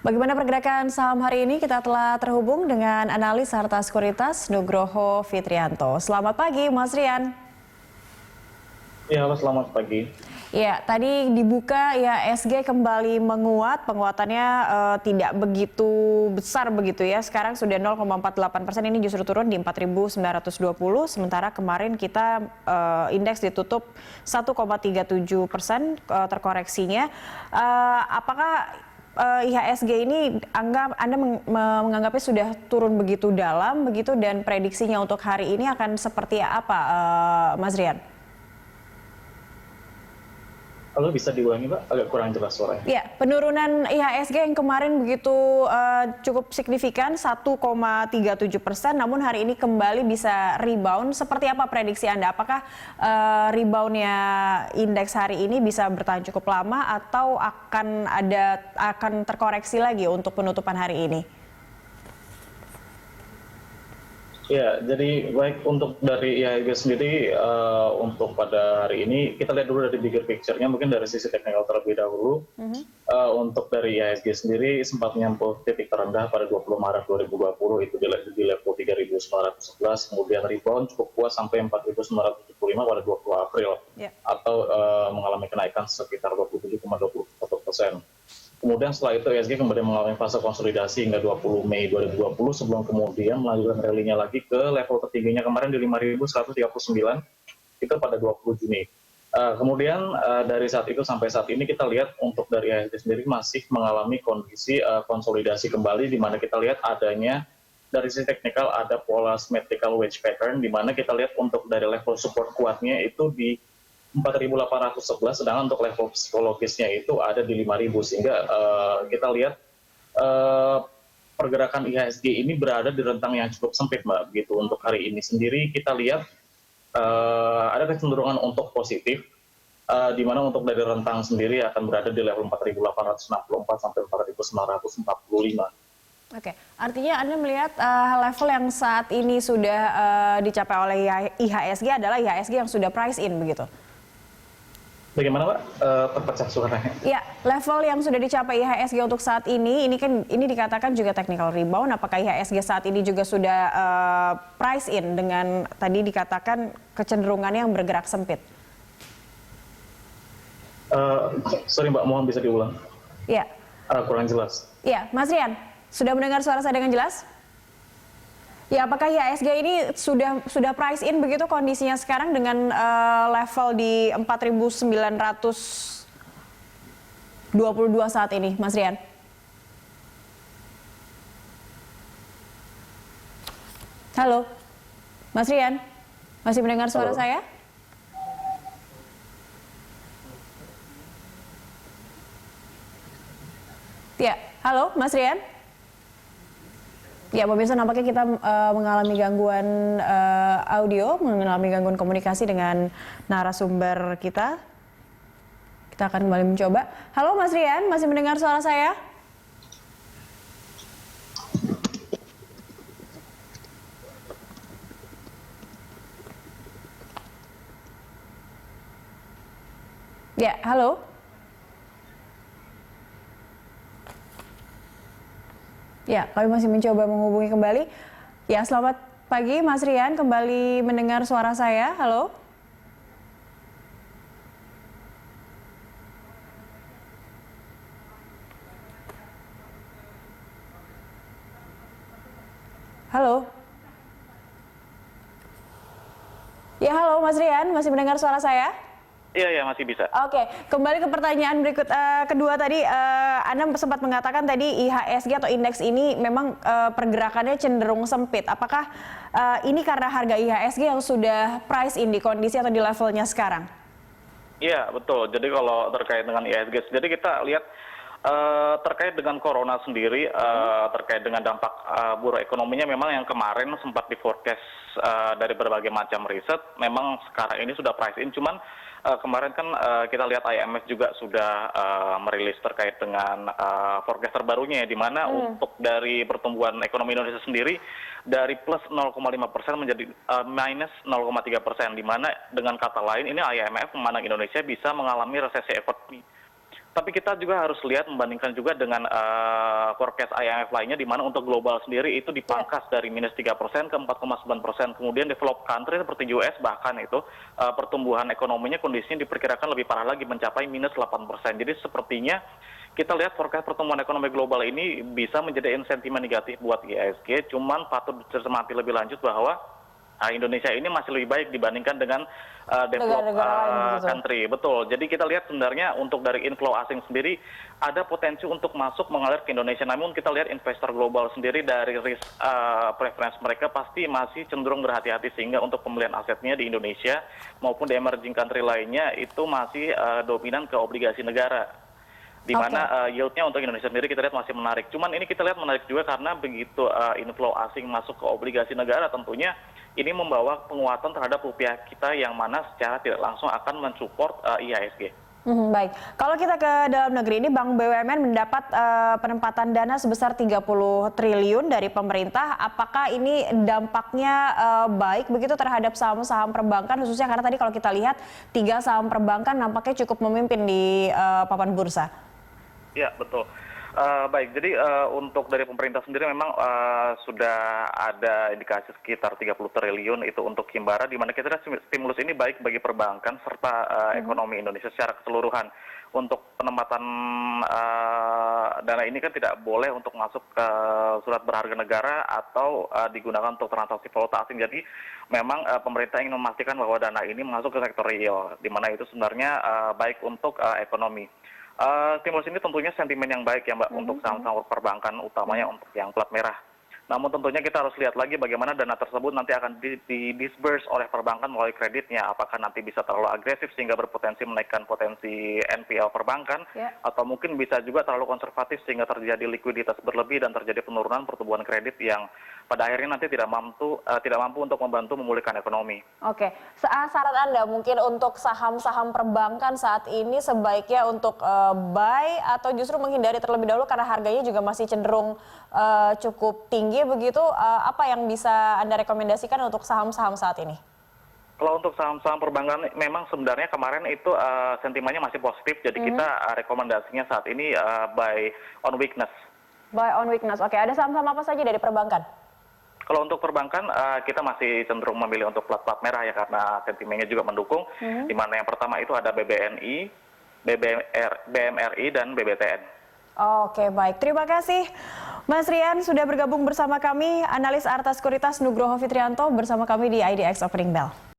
Bagaimana pergerakan saham hari ini? Kita telah terhubung dengan analis harta sekuritas Nugroho Fitrianto. Selamat pagi, Mas Rian. Ya, halo, selamat pagi. Ya, tadi dibuka IHSG kembali menguat, penguatannya tidak begitu besar begitu ya. Sekarang sudah 0,48%, ini justru turun di 4.920. Sementara kemarin kita indeks ditutup 1,37% terkoreksinya. Apakah IHSG ini Anda menganggapnya sudah turun begitu dalam begitu, dan prediksinya untuk hari ini akan seperti apa, Mas Rian? Halo, bisa diulangi, Pak? Agak kurang jelas suaranya. Ya, penurunan IHSG yang kemarin begitu cukup signifikan 1,37%, namun hari ini kembali bisa rebound. Seperti apa prediksi Anda? Apakah reboundnya indeks hari ini bisa bertahan cukup lama atau akan terkoreksi lagi untuk penutupan hari ini? Ya, jadi baik untuk dari IHSG sendiri, untuk pada hari ini, kita lihat dulu dari bigger picture-nya, mungkin dari sisi teknikal terlebih dahulu. Untuk dari IHSG sendiri sempat menyentuh titik terendah pada 20 Maret 2020, itu di level 3.911, kemudian rebound cukup kuat sampai 4.975 pada 20 April, atau mengalami kenaikan sekitar 27,21%. Kemudian setelah itu IHSG kembali mengalami fase konsolidasi hingga 20 Mei 2020 sebelum kemudian melanjutkan rally-nya lagi ke level tertingginya kemarin di 5.139 itu pada 20 Juni. Kemudian dari saat itu sampai saat ini kita lihat untuk dari IHSG sendiri masih mengalami kondisi konsolidasi kembali, di mana kita lihat adanya dari sisi teknikal ada pola symmetrical wedge pattern, di mana kita lihat untuk dari level support kuatnya itu di 4.811, sedangkan untuk level psikologisnya itu ada di 5.000, sehingga kita lihat pergerakan IHSG ini berada di rentang yang cukup sempit, Mbak. Begitu untuk hari ini sendiri kita lihat ada kecenderungan untuk positif, di mana untuk dari rentang sendiri akan berada di level 4.864 sampai 4.945. Oke, artinya Anda melihat level yang saat ini sudah dicapai oleh IHSG adalah IHSG yang sudah price in begitu? Bagaimana, Pak? Terpecah suaranya. Ya, level yang sudah dicapai IHSG untuk saat ini dikatakan juga technical rebound. Apakah IHSG saat ini juga sudah price in dengan tadi dikatakan kecenderungannya yang bergerak sempit? Sorry, Mbak, mohon bisa diulang. Ya. Kurang jelas. Ya, Mas Rian, sudah mendengar suara saya dengan jelas? Ya, apakah IHSG ini sudah price in begitu kondisinya sekarang dengan level di 4.922 saat ini, Mas Rian? Halo, Mas Rian, masih mendengar suara saya? Ya, halo, Mas Rian? Ya, pemirsa, nampaknya kita mengalami gangguan audio, mengalami gangguan komunikasi dengan narasumber kita. Kita akan kembali mencoba. Halo Mas Rian, masih mendengar suara saya? Ya, halo. Ya, kami masih mencoba menghubungi kembali. Ya, selamat pagi Mas Rian, kembali mendengar suara saya. Halo. Halo. Ya, halo Mas Rian, masih mendengar suara saya? Iya, masih bisa. Oke, kembali ke pertanyaan berikut kedua tadi, Anda sempat mengatakan tadi IHSG atau indeks ini memang pergerakannya cenderung sempit. Apakah ini karena harga IHSG yang sudah price in di kondisi atau di levelnya sekarang? Iya, betul. Jadi kalau terkait dengan IHSG sendiri kita lihat terkait dengan corona sendiri, terkait dengan dampak buruk ekonominya, memang yang kemarin sempat di forecast dari berbagai macam riset, memang sekarang ini sudah price in, cuman kemarin kan kita lihat IMF juga sudah merilis terkait dengan forecast terbarunya, di mana untuk dari pertumbuhan ekonomi Indonesia sendiri dari plus 0,5% menjadi minus 0,3%, di mana dengan kata lain ini IMF memandang Indonesia bisa mengalami resesi ekonomi Tapi kita juga harus lihat membandingkan juga dengan forecast IMF lainnya, di mana untuk global sendiri itu dipangkas dari -3% ke 4,9%. Kemudian developed country seperti US bahkan itu pertumbuhan ekonominya kondisinya diperkirakan lebih parah lagi, mencapai -8%. Jadi sepertinya kita lihat forecast pertumbuhan ekonomi global ini bisa menjadi sentimen negatif buat IHSG, cuman patut dicermati lebih lanjut bahwa Indonesia ini masih lebih baik dibandingkan dengan developed country. Betul. Jadi kita lihat sebenarnya untuk dari inflow asing sendiri ada potensi untuk masuk mengalir ke Indonesia. Namun kita lihat investor global sendiri dari risk preference mereka pasti masih cenderung berhati-hati, sehingga untuk pembelian asetnya di Indonesia maupun di emerging country lainnya itu masih dominan ke obligasi negara. Di mana yieldnya untuk Indonesia sendiri kita lihat masih menarik. Cuman ini kita lihat menarik juga karena begitu inflow asing masuk ke obligasi negara, tentunya ini membawa penguatan terhadap rupiah kita yang mana secara tidak langsung akan mensupport IHSG. Baik, kalau kita ke dalam negeri ini, Bank BUMN mendapat penempatan dana sebesar 30 triliun dari pemerintah. Apakah ini dampaknya baik begitu terhadap saham-saham perbankan, khususnya karena tadi kalau kita lihat 3 saham perbankan nampaknya cukup memimpin di papan bursa? Ya, betul. Baik, jadi untuk dari pemerintah sendiri memang sudah ada indikasi sekitar 30 triliun itu untuk Himbara, di mana kita lihat stimulus ini baik bagi perbankan serta ekonomi Indonesia secara keseluruhan. Untuk penempatan dana ini kan tidak boleh untuk masuk ke surat berharga negara atau digunakan untuk transaksi valuta asing. Jadi memang pemerintah ingin memastikan bahwa dana ini masuk ke sektor real, di mana itu sebenarnya baik untuk ekonomi. Stimulus ini tentunya sentimen yang baik ya Mbak untuk saham-saham perbankan, utamanya untuk yang plat merah. Namun tentunya kita harus lihat lagi bagaimana dana tersebut nanti akan di-disburse oleh perbankan melalui kreditnya. Apakah nanti bisa terlalu agresif sehingga berpotensi menaikkan potensi NPL perbankan, atau mungkin bisa juga terlalu konservatif sehingga terjadi likuiditas berlebih dan terjadi penurunan pertumbuhan kredit yang pada akhirnya nanti tidak mampu untuk membantu memulihkan ekonomi. Oke, saran Anda mungkin untuk saham-saham perbankan saat ini sebaiknya untuk buy atau justru menghindari terlebih dahulu karena harganya juga masih cenderung cukup tinggi begitu, apa yang bisa Anda rekomendasikan untuk saham-saham saat ini? Kalau untuk saham-saham perbankan memang sebenarnya kemarin itu sentimennya masih positif, jadi kita rekomendasinya saat ini buy on weakness. Buy on weakness, oke. Ada saham-saham apa saja dari perbankan? Kalau untuk perbankan kita masih cenderung memilih untuk plat merah ya, karena sentimennya juga mendukung, di mana yang pertama itu ada BBNI, BMRI, dan BBTN. Oke, baik. Terima kasih Mas Rian sudah bergabung bersama kami, analis Arta Sekuritas Nugroho Fitrianto bersama kami di IDX Opening Bell.